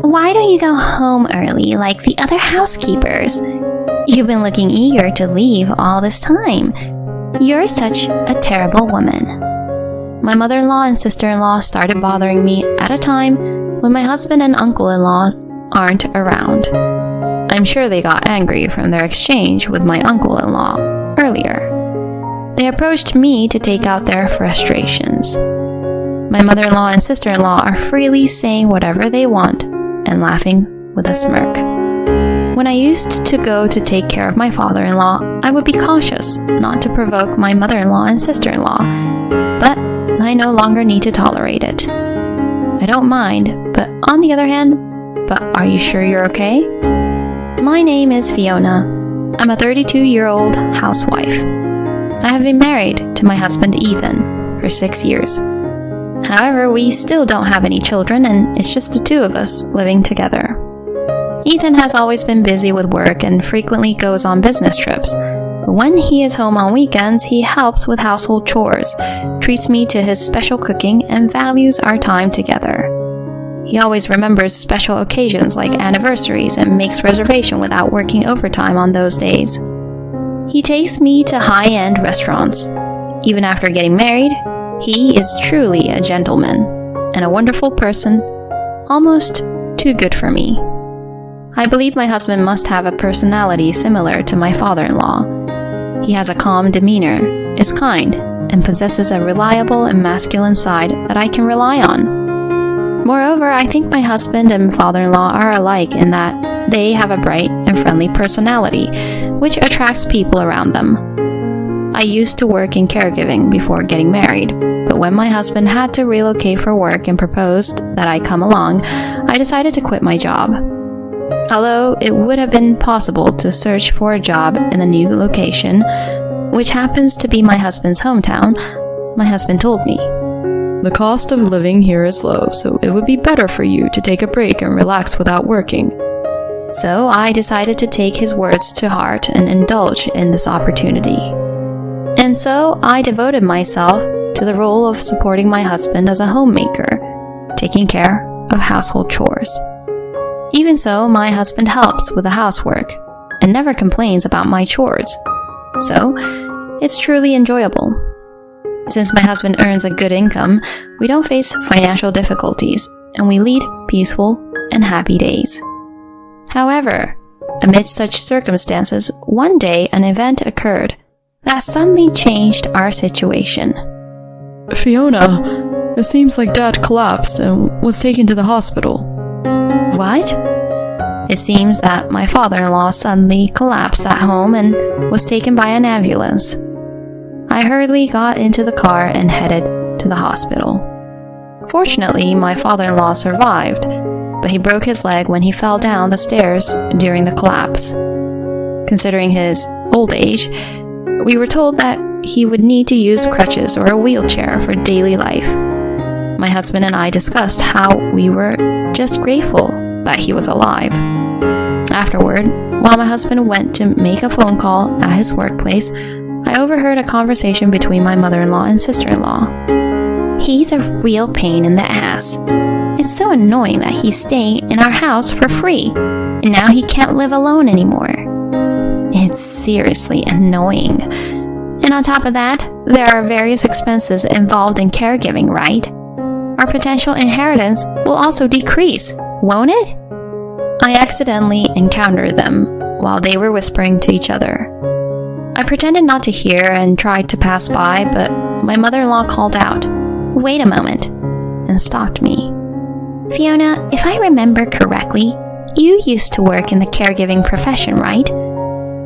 why don't you go home early like the other housekeepers? You've been looking eager to leave all this time. You're such a terrible woman. My mother-in-law and sister-in-law started bothering me at a time when my husband and uncle-in-law aren't around. I'm sure they got angry from their exchange with my uncle-in-law earlier. They approached me to take out their frustrations. My mother-in-law and sister-in-law are freely saying whatever they want and laughing with a smirk. When I used to go to take care of my father-in-law, I would be cautious not to provoke my mother-in-law and sister-in-law, but I no longer need to tolerate it. I don't mind, but on the other hand, but are you sure you're okay? My name is Fiona. I'm a 32-year-old housewife. I have been married to my husband Ethan for 6 years. However, we still don't have any children, and it's just the two of us living together. Ethan has always been busy with work and frequently goes on business trips. But when he is home on weekends, he helps with household chores, treats me to his special cooking, and values our time together. He always remembers special occasions like anniversaries and makes reservation without working overtime on those days. He takes me to high-end restaurants. Even after getting married, he is truly a gentleman and a wonderful person, almost too good for me. I believe my husband must have a personality similar to my father-in-law. He has a calm demeanor, is kind, and possesses a reliable and masculine side that I can rely on. Moreover, I think my husband and father-in-law are alike in that they have a bright and friendly personality, which attracts people around them. I used to work in caregiving before getting married, but when my husband had to relocate for work and proposed that I come along, I decided to quit my job. Although it would have been possible to search for a job in the new location, which happens to be my husband's hometown, my husband told me, "The cost of living here is low, so it would be better for you to take a break and relax without working." So I decided to take his words to heart and indulge in this opportunity. And so I devoted myself to the role of supporting my husband as a homemaker, taking care of household chores. Even so, my husband helps with the housework and never complains about my chores. So, it's truly enjoyable. Since my husband earns a good income, we don't face financial difficulties, and we lead peaceful and happy days. However, amidst such circumstances, one day an event occurred that suddenly changed our situation. "Fiona, it seems like Dad collapsed and was taken to the hospital." What? It seems that my father-in-law suddenly collapsed at home and was taken by an ambulance. I hurriedly got into the car and headed to the hospital. Fortunately, my father-in-law survived, but he broke his leg when he fell down the stairs during the collapse. Considering his old age, we were told that he would need to use crutches or a wheelchair for daily life. My husband and I discussed how we were just grateful that he was alive. Afterward, while my husband went to make a phone call at his workplace, I overheard a conversation between my mother-in-law and sister-in-law. "He's a real pain in the ass. It's so annoying that he's staying in our house for free, and now he can't live alone anymore. It's seriously annoying. And on top of that, there are various expenses involved in caregiving, right? Our potential inheritance will also decrease, won't it?" I accidentally encountered them while they were whispering to each other. I pretended not to hear and tried to pass by, but my mother-in-law called out, "Wait a moment," and stopped me. "Fiona, if I remember correctly, you used to work in the caregiving profession, right?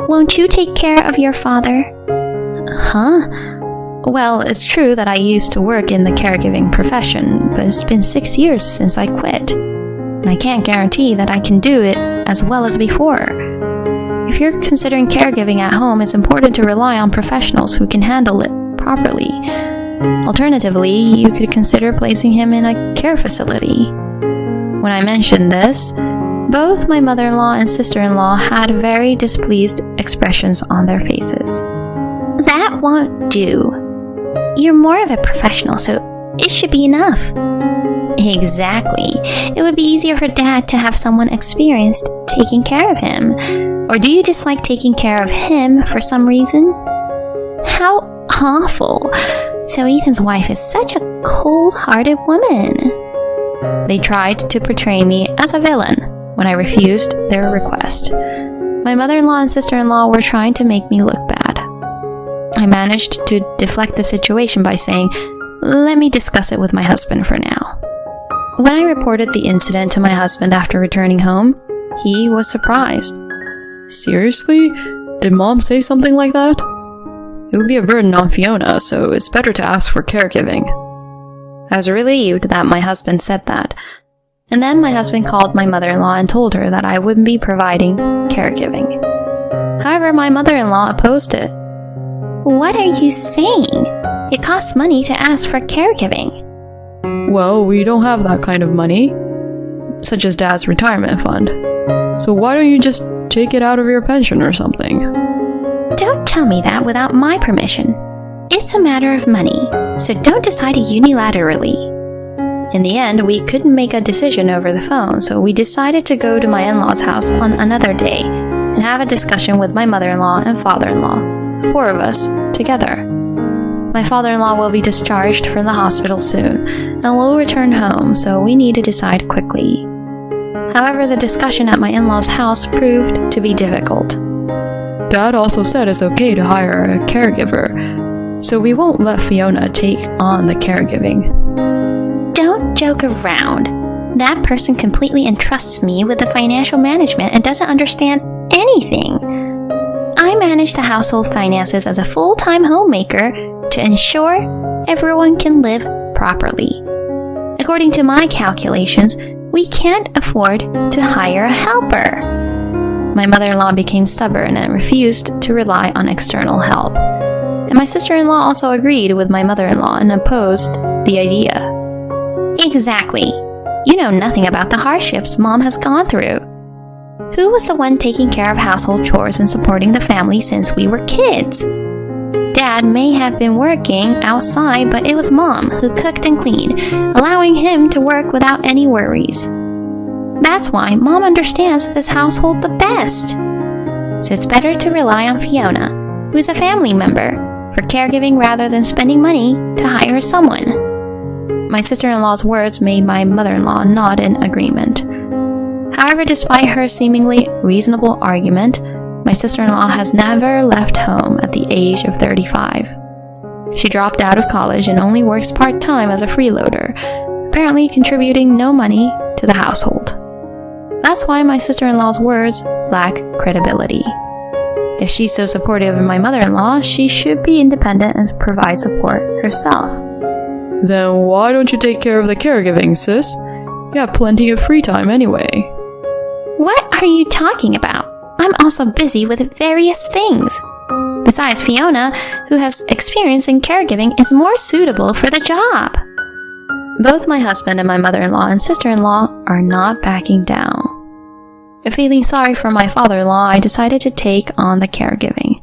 Won't you take care of your father?" "Huh? Well, it's true that I used to work in the caregiving profession, but it's been 6 years since I quit. And I can't guarantee that I can do it as well as before. If you're considering caregiving at home, it's important to rely on professionals who can handle it properly. Alternatively, you could consider placing him in a care facility." When I mentioned this, both my mother-in-law and sister-in-law had very displeased expressions on their faces. "That won't do. You're more of a professional, so it should be enough. Exactly. It would be easier for Dad to have someone experienced taking care of him. Or do you dislike taking care of him for some reason? How awful. So Ethan's wife is such a cold-hearted woman. They tried to portray me as a villain when I refused their request. My mother-in-law and sister-in-law were trying to make me look bad. I managed to deflect the situation by saying, "Let me discuss it with my husband for now." When I reported the incident to my husband after returning home, he was surprised. Seriously? Did Mom say something like that? It would be a burden on Fiona, so it's better to ask for caregiving. I was relieved that my husband said that. And then my husband called my mother-in-law and told her that I wouldn't be providing caregiving. However, my mother-in-law opposed it. "What are you saying? It costs money to ask for caregiving." Well, we don't have that kind of money, such as Dad's retirement fund. So why don't you just take it out of your pension or something? Don't tell me that without my permission. It's a matter of money, so don't decide unilaterally. In the end, we couldn't make a decision over the phone, so we decided to go to my in-laws' house on another day and have a discussion with my mother-in-law and father-in-law, the four of us, together. My father-in-law will be discharged from the hospital soon and will return home, so we need to decide quickly. However, the discussion at my in-laws' house proved to be difficult. Dad also said it's okay to hire a caregiver, so we won't let Fiona take on the caregiving. Don't joke around. That person completely entrusts me with the financial management and doesn't understand anything. I manage the household finances as a full-time homemaker to ensure everyone can live properly. According to my calculations, we can't afford to hire a helper. My mother-in-law became stubborn and refused to rely on external help. And my sister-in-law also agreed with my mother-in-law and opposed the idea. Exactly. You know nothing about the hardships Mom has gone through. Who was the one taking care of household chores and supporting the family since we were kids? Dad may have been working outside, but it was Mom who cooked and cleaned, allowing him to work without any worries. That's why Mom understands this household the best. So it's better to rely on Fiona, who is a family member, for caregiving rather than spending money to hire someone. My sister-in-law's words made my mother-in-law nod in agreement. However, despite her seemingly reasonable argument, my sister-in-law has never left home at the age of 35. She dropped out of college and only works part-time as a freeloader, apparently contributing no money to the household. That's why my sister-in-law's words lack credibility. If she's so supportive of my mother-in-law, she should be independent and provide support herself. Then why don't you take care of the caregiving, sis? You have plenty of free time anyway. What are you talking about? I'm also busy with various things. Besides, Fiona, who has experience in caregiving, is more suitable for the job. Both my husband and my mother-in-law and sister-in-law are not backing down. Feeling sorry for my father-in-law, I decided to take on the caregiving.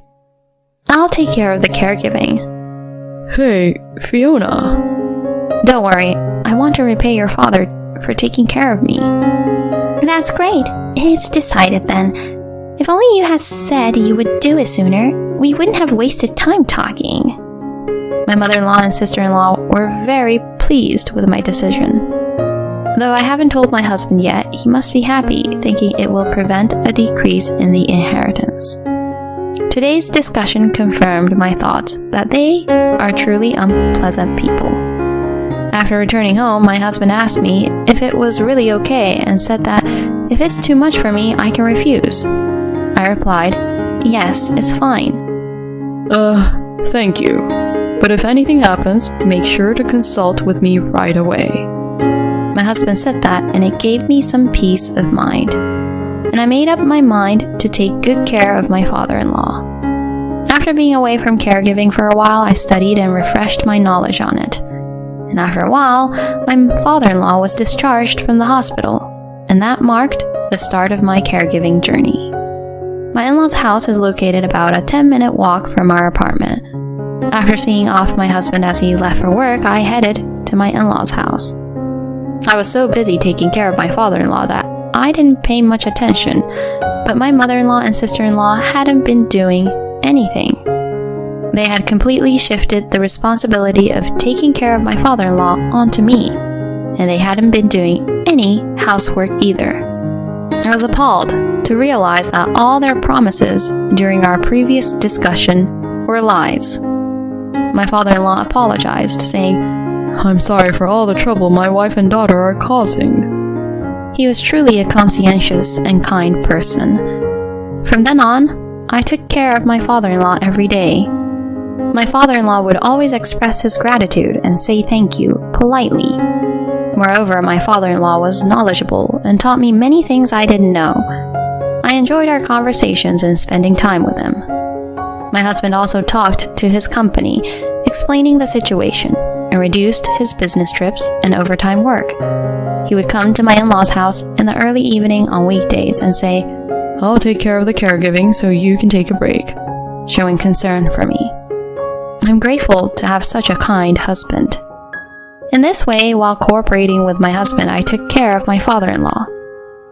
I'll take care of the caregiving. Hey, Fiona. Don't worry, I want to repay your father for taking care of me. That's great. It's decided then. If only you had said you would do it sooner, we wouldn't have wasted time talking. My mother-in-law and sister-in-law were very pleased with my decision. Though I haven't told my husband yet, he must be happy, thinking it will prevent a decrease in the inheritance. Today's discussion confirmed my thoughts that they are truly unpleasant people. After returning home, my husband asked me if it was really okay and said that if it's too much for me, I can refuse. I replied, "Yes, it's fine." Thank you. But if anything happens, make sure to consult with me right away. My husband said that, and it gave me some peace of mind. And I made up my mind to take good care of my father-in-law. After being away from caregiving for a while, I studied and refreshed my knowledge on it. And after a while, my father-in-law was discharged from the hospital, and that marked the start of my caregiving journey. My in-laws' house is located about a 10-minute walk from our apartment. After seeing off my husband as he left for work, I headed to my in-laws' house. I was so busy taking care of my father-in-law that I didn't pay much attention, but my mother-in-law and sister-in-law hadn't been doing anything. They had completely shifted the responsibility of taking care of my father-in-law onto me, and they hadn't been doing any housework either. I was appalled to realize that all their promises during our previous discussion were lies. My father-in-law apologized, saying, "I'm sorry for all the trouble my wife and daughter are causing." He was truly a conscientious and kind person. From then on, I took care of my father-in-law every day. My father-in-law would always express his gratitude and say thank you politely. Moreover, my father-in-law was knowledgeable and taught me many things I didn't know. I enjoyed our conversations and spending time with him. My husband also talked to his company, explaining the situation, and reduced his business trips and overtime work. He would come to my in-laws' house in the early evening on weekdays and say, "I'll take care of the caregiving so you can take a break," showing concern for me. I'm grateful to have such a kind husband. In this way, while cooperating with my husband, I took care of my father-in-law.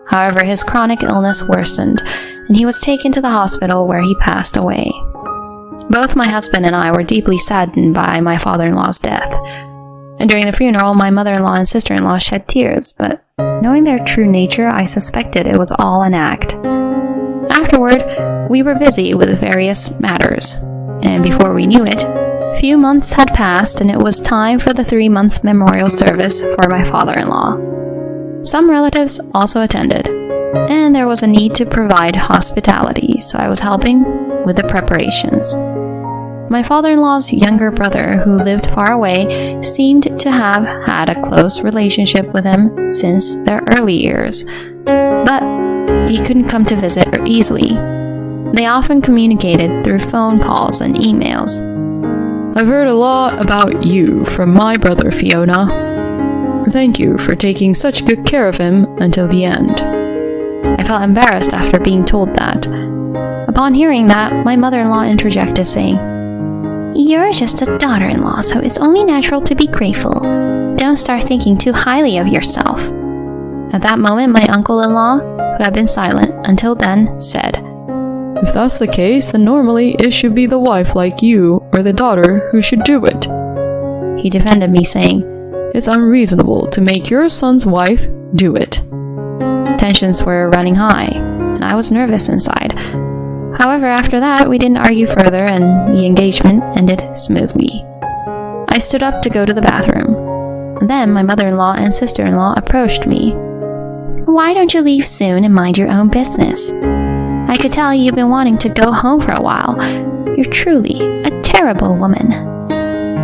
However, his chronic illness worsened, and he was taken to the hospital where he passed away. Both my husband and I were deeply saddened by my father-in-law's death. And during the funeral, my mother-in-law and sister-in-law shed tears, but knowing their true nature, I suspected it was all an act. Afterward, we were busy with various matters, and before we knew it, a few months had passed and it was time for the 3-month memorial service for my father-in-law. Some relatives also attended, and there was a need to provide hospitality, so I was helping with the preparations. My father-in-law's younger brother, who lived far away, seemed to have had a close relationship with him since their early years, but he couldn't come to visit easily. They often communicated through phone calls and emails. "I've heard a lot about you from my brother Fiona. Thank you for taking such good care of him until the end." I felt embarrassed after being told that. Upon hearing that, my mother-in-law interjected, saying, "You're just a daughter-in-law, so it's only natural to be grateful. Don't start thinking too highly of yourself." At that moment, my uncle-in-law, who had been silent until then, said, "If that's the case, then normally it should be the wife like you or the daughter who should do it." He defended me, saying, "It's unreasonable to make your son's wife do it." Tensions were running high, and I was nervous inside. However, after that, we didn't argue further, and the engagement ended smoothly. I stood up to go to the bathroom. Then my mother-in-law and sister-in-law approached me. "Why don't you leave soon and mind your own business? I could tell you've been wanting to go home for a while. You're truly a terrible woman."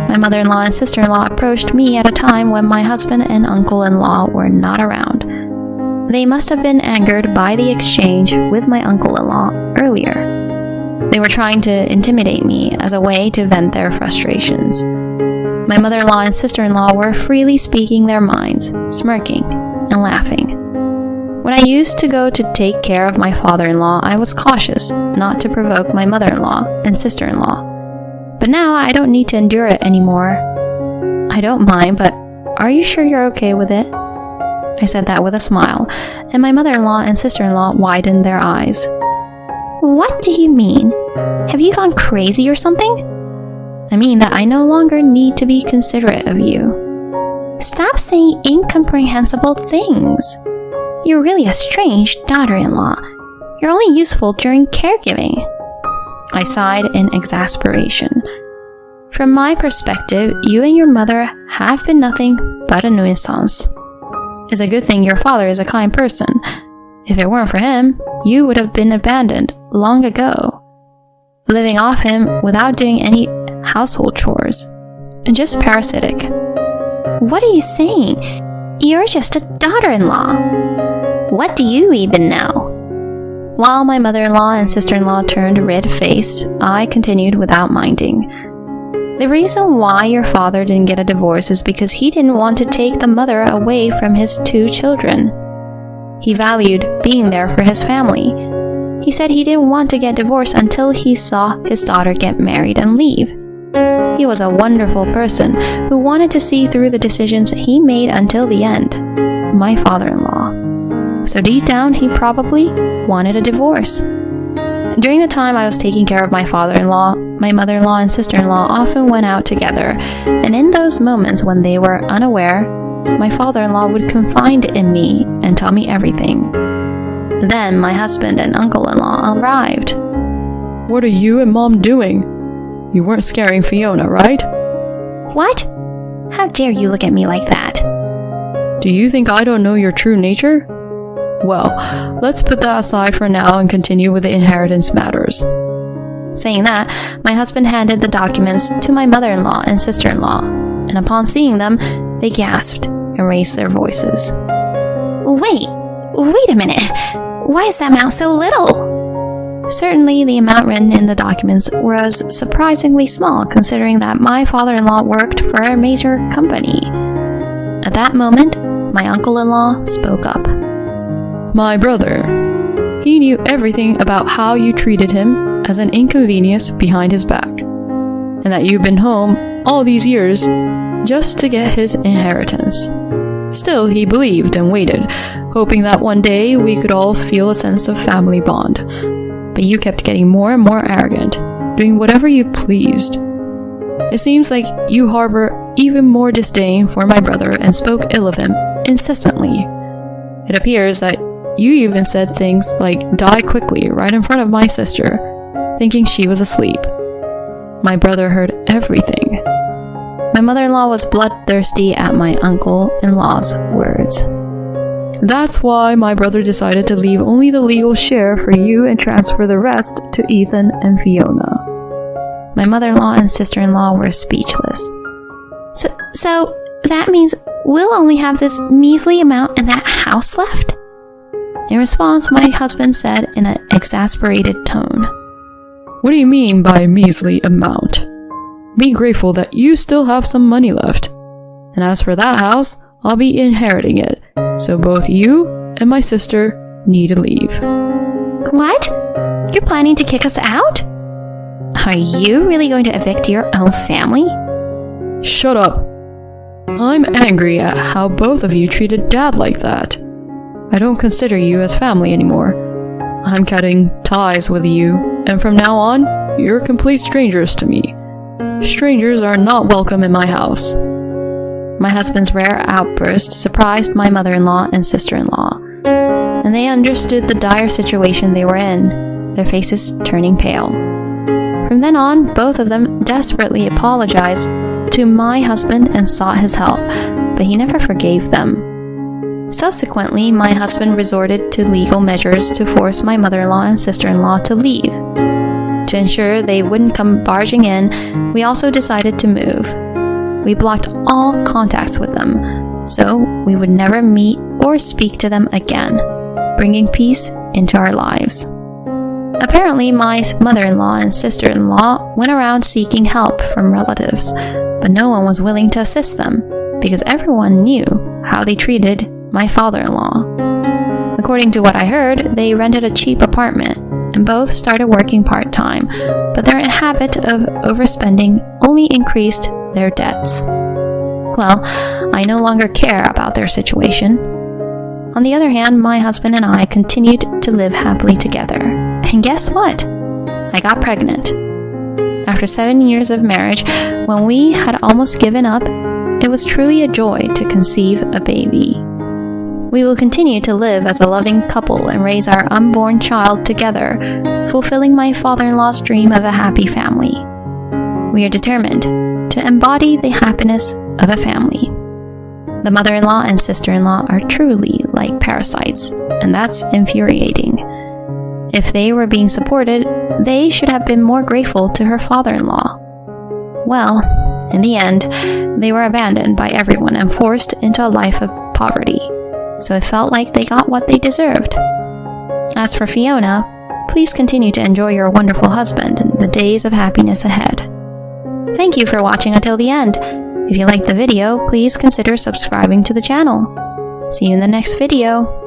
My mother-in-law and sister-in-law approached me at a time when my husband and uncle-in-law were not around. They must have been angered by the exchange with my uncle-in-law earlier. They were trying to intimidate me as a way to vent their frustrations. My mother-in-law and sister-in-law were freely speaking their minds, smirking and laughing. When I used to go to take care of my father-in-law, I was cautious not to provoke my mother-in-law and sister-in-law. But now I don't need to endure it anymore. "I don't mind, but are you sure you're okay with it?" I said that with a smile, and my mother-in-law and sister-in-law widened their eyes. "What do you mean? Have you gone crazy or something?" "I mean that I no longer need to be considerate of you." "Stop saying incomprehensible things. You're really a strange daughter-in-law. You're only useful during caregiving." I sighed in exasperation. "From my perspective, you and your mother have been nothing but a nuisance. It's a good thing your father is a kind person. If it weren't for him, you would have been abandoned long ago. Living off him without doing any household chores. And just parasitic." "What are you saying? You're just a daughter-in-law. What do you even know?" While my mother-in-law and sister-in-law turned red-faced, I continued without minding. "The reason why your father didn't get a divorce is because he didn't want to take the mother away from his 2 children. He valued being there for his family. He said he didn't want to get divorced until he saw his daughter get married and leave. he was a wonderful person who wanted to see through the decisions he made until the end. My father-in-law. So deep down, he probably wanted a divorce. During the time I was taking care of my father-in-law, my mother-in-law and sister-in-law often went out together, and in those moments when they were unaware, my father-in-law would confide in me and tell me everything. Then my husband and uncle-in-law arrived. What are you and Mom doing? You weren't scaring Fiona, right? What? How dare you look at me like that? Do you think I don't know your true nature? Well, let's put that aside for now and continue with the inheritance matters. Saying that, my husband handed the documents to my mother-in-law and sister-in-law, and upon seeing them, they gasped and raised their voices. Wait a minute. Why is that amount so little? Certainly, the amount written in the documents was surprisingly small, considering that my father-in-law worked for a major company. At that moment, my uncle-in-law spoke up. My brother. He knew everything about how you treated him as an inconvenience behind his back, and that you've been home all these years just to get his inheritance. Still, he believed and waited, hoping that one day we could all feel a sense of family bond. But you kept getting more and more arrogant, doing whatever you pleased. It seems like you harbor even more disdain for my brother and spoke ill of him incessantly. It appears that you even said things like "die quickly" right in front of my sister, thinking she was asleep. My brother heard everything. My mother-in-law was bloodthirsty at my uncle-in-law's words. That's why my brother decided to leave only the legal share for you and transfer the rest to Ethan and Fiona. My mother-in-law and sister-in-law were speechless. So that means we'll only have this measly amount in that house left? In response, my husband said in an exasperated tone, What do you mean by measly amount? Be grateful that you still have some money left. And as for that house, I'll be inheriting it, so both you and my sister need to leave. What? You're planning to kick us out? Are you really going to evict your own family? Shut up. I'm angry at how both of you treated Dad like that. I don't consider you as family anymore. I'm cutting ties with you, and from now on, you're complete strangers to me. Strangers are not welcome in my house. My husband's rare outburst surprised my mother-in-law and sister-in-law, and they understood the dire situation they were in, their faces turning pale. From then on, both of them desperately apologized to my husband and sought his help, but he never forgave them. Subsequently, my husband resorted to legal measures to force my mother-in-law and sister-in-law to leave. To ensure they wouldn't come barging in, we also decided to move. We blocked all contacts with them, so we would never meet or speak to them again, bringing peace into our lives. Apparently, my mother-in-law and sister-in-law went around seeking help from relatives, but no one was willing to assist them, because everyone knew how they treated my father-in-law. According to what I heard, they rented a cheap apartment, and both started working part-time, but their habit of overspending only increased their debts. Well, I no longer care about their situation. On the other hand, my husband and I continued to live happily together. And guess what? I got pregnant. After 7 years of marriage, when we had almost given up, it was truly a joy to conceive a baby. We will continue to live as a loving couple and raise our unborn child together, fulfilling my father-in-law's dream of a happy family. We are determined to embody the happiness of a family. The mother-in-law and sister-in-law are truly like parasites, and that's infuriating. If they were being supported, they should have been more grateful to her father-in-law. Well, in the end, they were abandoned by everyone and forced into a life of poverty. So it felt like they got what they deserved. As for Fiona, please continue to enjoy your wonderful husband and the days of happiness ahead. Thank you for watching until the end. If you liked the video, please consider subscribing to the channel. See you in the next video.